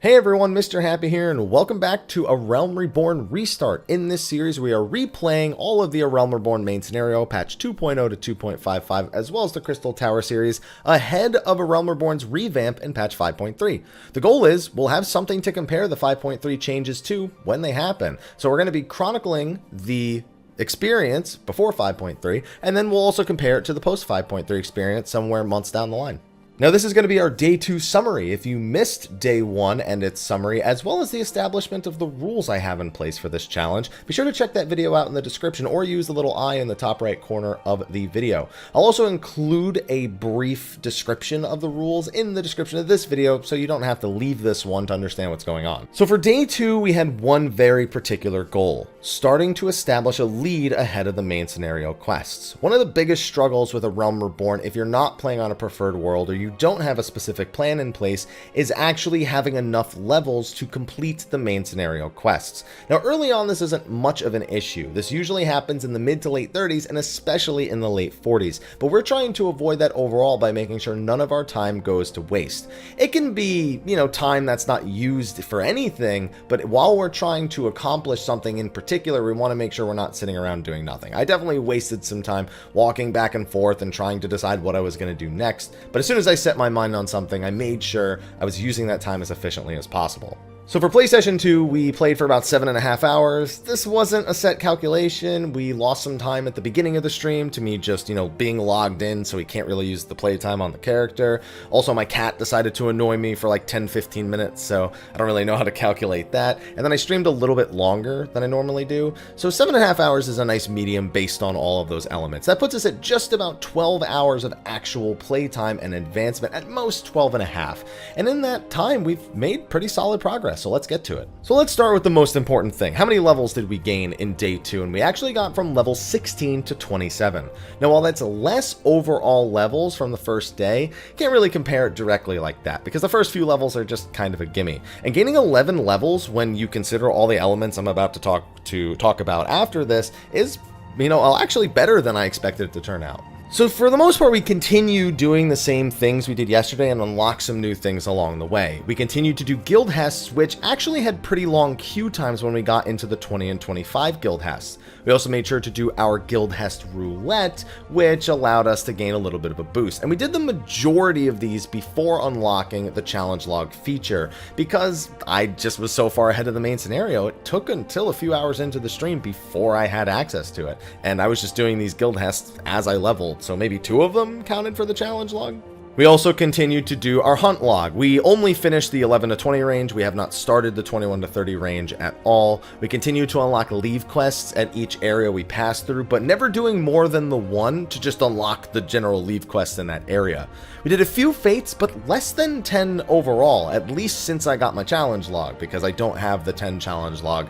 Hey everyone, Mr. Happy here, and welcome back to A Realm Reborn Restart. In this series, we are replaying all of the A Realm Reborn main scenario, patch 2.0 to 2.55, as well as the Crystal Tower series, ahead of A Realm Reborn's revamp in patch 5.3. The goal is, we'll have something to compare the 5.3 changes to when they happen. So we're going to be chronicling the experience before 5.3, and then we'll also compare it to the post 5.3 experience somewhere months down the line. Now this is going to be our day 2 summary. If you missed day 1 and its summary, as well as the establishment of the rules I have in place for this challenge, be sure to check that video out in the description or use the little eye in the top right corner of the video. I'll also include a brief description of the rules in the description of this video so you don't have to leave this one to understand what's going on. So for day 2, we had one very particular goal: starting to establish a lead ahead of the main scenario quests. One of the biggest struggles with A Realm Reborn, if you're not playing on a preferred world or you don't have a specific plan in place, is actually having enough levels to complete the main scenario quests. Now early on this isn't much of an issue. This usually happens in the mid to late 30s and especially in the late 40s, but we're trying to avoid that overall by making sure none of our time goes to waste. It can be, time that's not used for anything, but while we're trying to accomplish something in particular, we want to make sure we're not sitting around doing nothing. I definitely wasted some time walking back and forth and trying to decide what I was going to do next, but as soon as I set my mind on something, I made sure I was using that time as efficiently as possible. So for play session 2, we played for about 7.5 hours. This wasn't a set calculation. We lost some time at the beginning of the stream to me just, being logged in, so we can't really use the playtime on the character. Also, my cat decided to annoy me for like 10-15 minutes, so I don't really know how to calculate that. And then I streamed a little bit longer than I normally do. So 7.5 hours is a nice medium based on all of those elements. That puts us at just about 12 hours of actual playtime and advancement, at most 12.5. And in that time, we've made pretty solid progress. So let's get to it. So let's start with the most important thing. How many levels did we gain in day 2? And we actually got from level 16 to 27. Now, while that's less overall levels from the first day, can't really compare it directly like that because the first few levels are just kind of a gimme. And gaining 11 levels when you consider all the elements I'm about to talk about after this is, actually better than I expected it to turn out. So for the most part, we continue doing the same things we did yesterday and unlock some new things along the way. We continued to do guild hests, which actually had pretty long queue times when we got into the 20 and 25 guild hests. We also made sure to do our guild hest roulette, which allowed us to gain a little bit of a boost. And we did the majority of these before unlocking the challenge log feature, because I just was so far ahead of the main scenario. It took until a few hours into the stream before I had access to it. And I was just doing these guild hests as I leveled. So maybe 2 of them counted for the challenge log. We also continued to do our hunt log. We only finished the 11 to 20 range. We have not started the 21 to 30 range at all. We continue to unlock leave quests at each area we pass through, but never doing more than the one to just unlock the general leave quests in that area. We did a few fates, but less than 10 overall, at least since I got my challenge log, because I don't have the 10 challenge log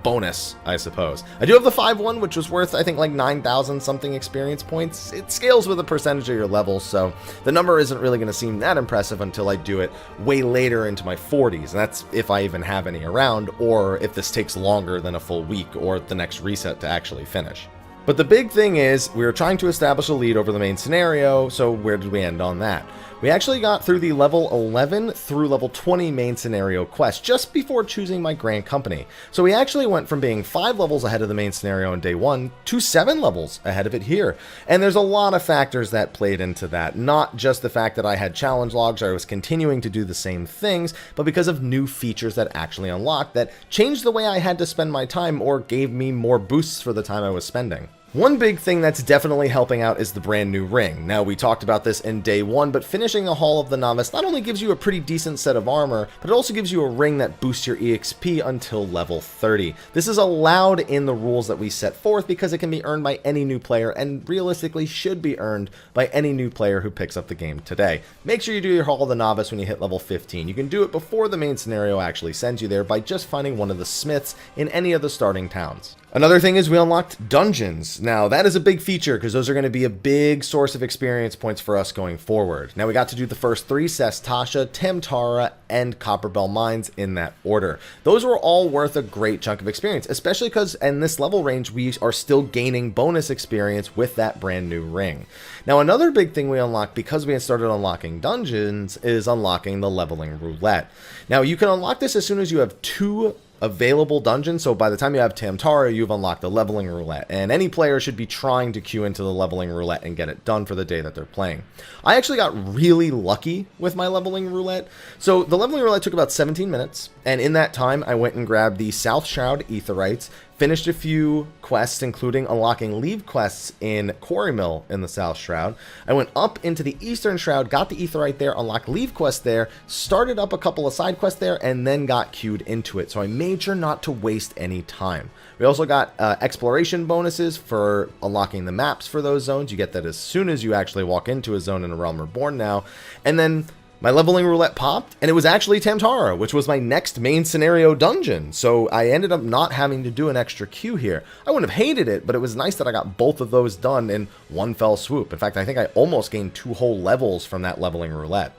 bonus, I suppose. I do have the 5-1, which was worth, I think, like 9,000 something experience points. It scales with a percentage of your levels, so the number isn't really going to seem that impressive until I do it way later into my 40s, and that's if I even have any around, or if this takes longer than a full week or the next reset to actually finish. But the big thing is, we were trying to establish a lead over the main scenario, so where did we end on that? We actually got through the level 11 through level 20 main scenario quest just before choosing my grand company. So we actually went from being 5 levels ahead of the main scenario in day 1 to 7 levels ahead of it here. And there's a lot of factors that played into that. Not just the fact that I had challenge logs or I was continuing to do the same things, but because of new features that actually unlocked that changed the way I had to spend my time or gave me more boosts for the time I was spending. One big thing that's definitely helping out is the brand new ring. Now, we talked about this in day 1, but finishing the Hall of the Novice not only gives you a pretty decent set of armor, but it also gives you a ring that boosts your EXP until level 30. This is allowed in the rules that we set forth because it can be earned by any new player and realistically should be earned by any new player who picks up the game today. Make sure you do your Hall of the Novice when you hit level 15. You can do it before the main scenario actually sends you there by just finding one of the smiths in any of the starting towns. Another thing is we unlocked dungeons. Now, that is a big feature because those are going to be a big source of experience points for us going forward. Now, we got to do the first 3, Sastasha, Tamtara, and Copperbell Mines in that order. Those were all worth a great chunk of experience, especially because in this level range, we are still gaining bonus experience with that brand new ring. Now, another big thing we unlocked because we had started unlocking dungeons is unlocking the leveling roulette. Now, you can unlock this as soon as you have 2 available dungeons, so by the time you have Tamtara, you've unlocked the leveling roulette, and any player should be trying to queue into the leveling roulette and get it done for the day that they're playing. I actually got really lucky with my leveling roulette. So the leveling roulette took about 17 minutes, and in that time I went and grabbed the South Shroud Aetherites, finished a few quests, including unlocking leave quests in Quarry Mill in the South Shroud. I went up into the Eastern Shroud, got the Aetherite there, unlocked leave quests there, started up a couple of side quests there, and then got queued into it. So I made sure not to waste any time. We also got exploration bonuses for unlocking the maps for those zones. You get that as soon as you actually walk into a zone in A Realm Reborn now. And then my leveling roulette popped, and it was actually Tamtara, which was my next main scenario dungeon. So I ended up not having to do an extra queue here. I wouldn't have hated it, but it was nice that I got both of those done in one fell swoop. In fact, I think I almost gained 2 whole levels from that leveling roulette.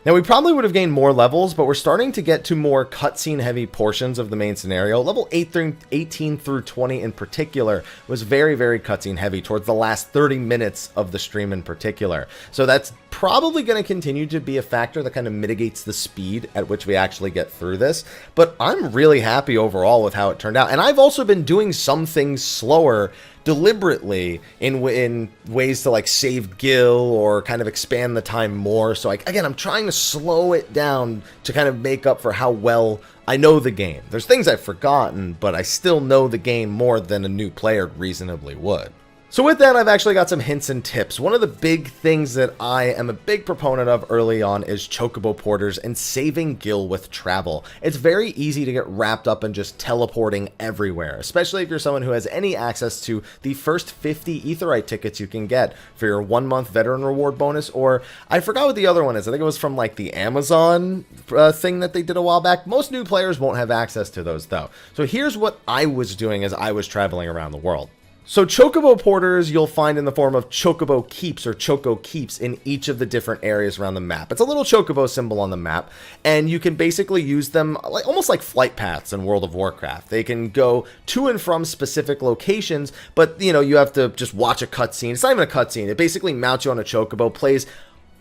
Now, we probably would have gained more levels, but we're starting to get to more cutscene heavy portions of the main scenario. Level 18 through 20 in particular was very, very cutscene heavy towards the last 30 minutes of the stream in particular. So that's probably going to continue to be a factor that kind of mitigates the speed at which we actually get through this. But I'm really happy overall with how it turned out. And I've also been doing some things slower deliberately in ways to like save Gil or kind of expand the time more. So again, I'm trying to slow it down to kind of make up for how well I know the game. There's things I've forgotten, but I still know the game more than a new player reasonably would. So with that, I've actually got some hints and tips. One of the big things that I am a big proponent of early on is chocobo porters and saving Gil with travel. It's very easy to get wrapped up in just teleporting everywhere, especially if you're someone who has any access to the first 50 Aetherite tickets you can get for your 1-month veteran reward bonus, or I forgot what the other one is. I think it was from like the Amazon thing that they did a while back. Most new players won't have access to those though. So here's what I was doing as I was traveling around the world. So chocobo porters you'll find in the form of chocobo keeps or choco keeps in each of the different areas around the map. It's a little chocobo symbol on the map, and you can basically use them like almost like flight paths in World of Warcraft. They can go to and from specific locations, but you know, you have to just watch a cutscene. It's not even a cutscene. It basically mounts you on a chocobo, plays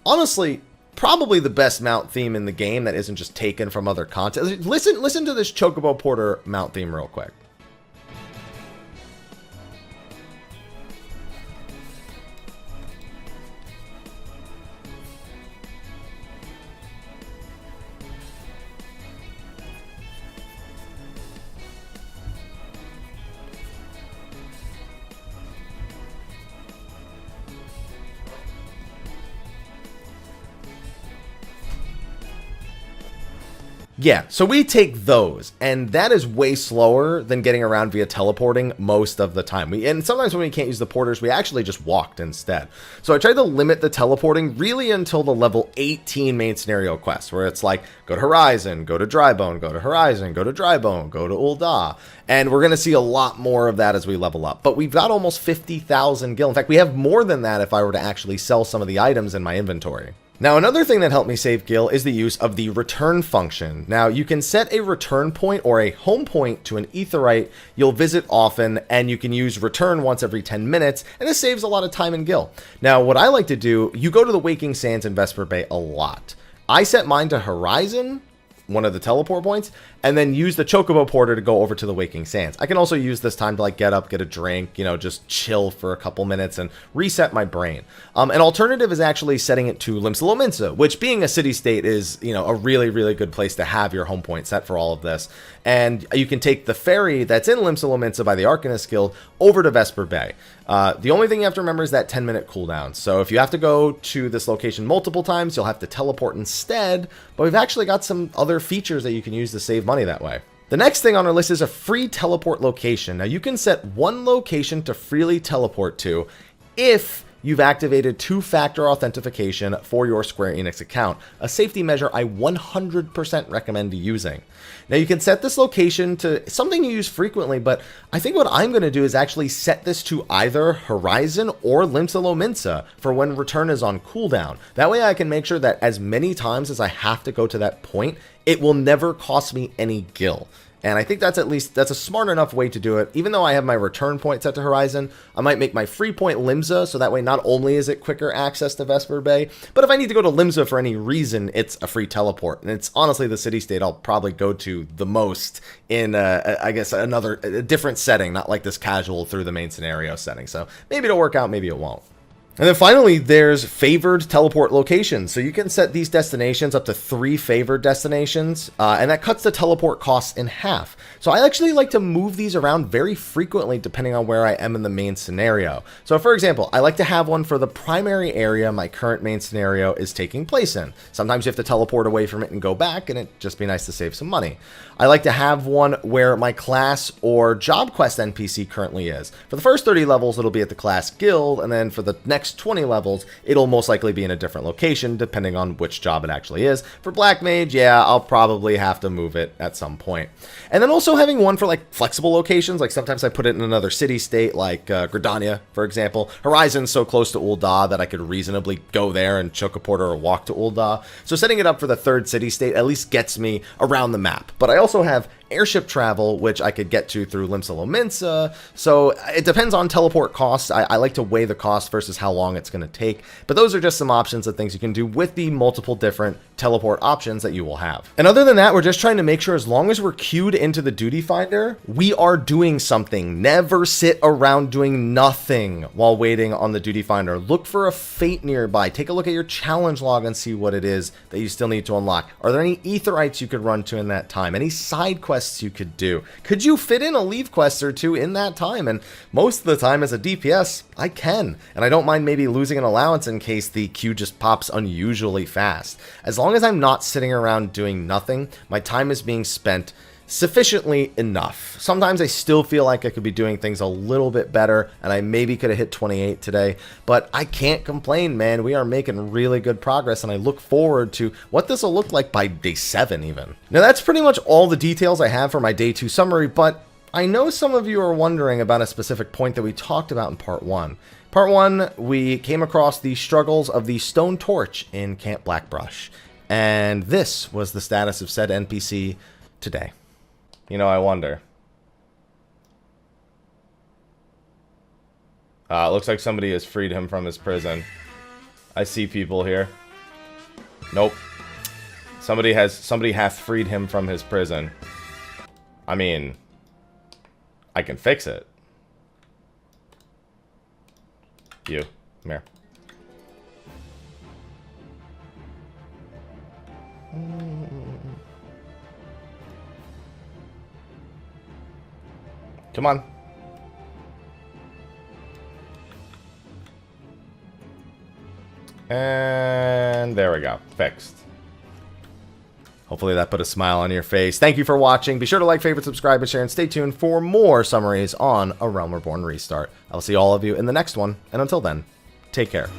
honestly probably the best mount theme in the game that isn't just taken from other content. Listen to this chocobo porter mount theme real quick. Yeah, so we take those, and that is way slower than getting around via teleporting most of the time. And sometimes when we can't use the porters, we actually just walked instead. So I tried to limit the teleporting really until the level 18 main scenario quest, where it's like, go to Horizon, go to Drybone, go to Horizon, go to Drybone, go to Ul'dah. And we're going to see a lot more of that as we level up. But we've got almost 50,000 gil. In fact, we have more than that if I were to actually sell some of the items in my inventory. Now, another thing that helped me save gil is the use of the return function. Now, you can set a return point or a home point to an Aetherite you'll visit often, and you can use return once every 10 minutes, and this saves a lot of time in gil. Now, what I like to do, you go to the Waking Sands in Vesper Bay a lot. I set mine to Horizon, one of the teleport points, and then use the chocobo porter to go over to the Waking Sands. I can also use this time to like get up, get a drink, you know, just chill for a couple minutes and reset my brain. An alternative is actually setting it to Limsa, which being a city-state is, you know, a really, really good place to have your home point set for all of this. And you can take the ferry that's in Limsa by the Arcanist Guild over to Vesper Bay. The only thing you have to remember is that 10-minute cooldown. So if you have to go to this location multiple times, you'll have to teleport instead. But we've actually got some other features that you can use to save money that way. The next thing on our list is a free teleport location. Now you can set one location to freely teleport to if you've activated two-factor authentication for your Square Enix account, a safety measure I 100% recommend using. Now, you can set this location to something you use frequently, but I think what I'm going to do is actually set this to either Horizon or Limsa Lominsa for when return is on cooldown. That way I can make sure that as many times as I have to go to that point, it will never cost me any gil. And I think that's a smart enough way to do it. Even though I have my return point set to Horizon, I might make my free point Limsa, so that way not only is it quicker access to Vesper Bay, but if I need to go to Limsa for any reason, it's a free teleport. And it's honestly the city-state I'll probably go to the most in, I guess, a different setting, not like this casual through the main scenario setting. So maybe it'll work out, maybe it won't. And then finally, there's favored teleport locations. So you can set these destinations up to 3 favored destinations, and that cuts the teleport costs in half. So I actually like to move these around very frequently depending on where I am in the main scenario. So for example, I like to have one for the primary area my current main scenario is taking place in. Sometimes you have to teleport away from it and go back, and it'd just be nice to save some money. I like to have one where my class or job quest NPC currently is. For the first 30 levels, it'll be at the class guild, and then for the next 20 levels, it'll most likely be in a different location, depending on which job it actually is. For Black Mage, yeah, I'll probably have to move it at some point. And then also having one for like flexible locations, like sometimes I put it in another city-state, like Gridania, for example. Horizon's so close to Ul'dah that I could reasonably go there and chocoporter or walk to Ul'dah. So setting it up for the third city-state at least gets me around the map. But I also have airship travel, which I could get to through Limsa Lominsa. So it depends on teleport costs. I like to weigh the cost versus how long it's going to take. But those are just some options of things you can do with the multiple different teleport options that you will have. And other than that, we're just trying to make sure as long as we're queued into the duty finder, we are doing something. Never sit around doing nothing while waiting on the duty finder. Look for a fate nearby. Take a look at your challenge log and see what it is that you still need to unlock. Are there any aetherites you could run to in that time? Any side quests you could do? Could you fit in a leave quest or two in that time? And most of the time as a DPS, I can. And I don't mind maybe losing an allowance in case the queue just pops unusually fast. As long as I'm not sitting around doing nothing, my time is being spent sufficiently enough. Sometimes I still feel like I could be doing things a little bit better, and I maybe could have hit 28 today, but I can't complain, man. We are making really good progress, and I look forward to what this will look like by day 7 even. Now that's pretty much all the details I have for my day 2 summary, but I know some of you are wondering about a specific point that we talked about in part 1. Part 1, we came across the struggles of the Stone Torch in Camp Blackbrush, and this was the status of said NPC today. You know, I wonder. It looks like somebody has freed him from his prison. I see people here. Nope. Somebody hath freed him from his prison. I mean, I can fix it. You, come here. Come on. And there we go. Fixed. Hopefully that put a smile on your face. Thank you for watching. Be sure to like, favorite, subscribe, and share, and stay tuned for more summaries on A Realm Reborn Restart. I'll see all of you in the next one, and until then, take care.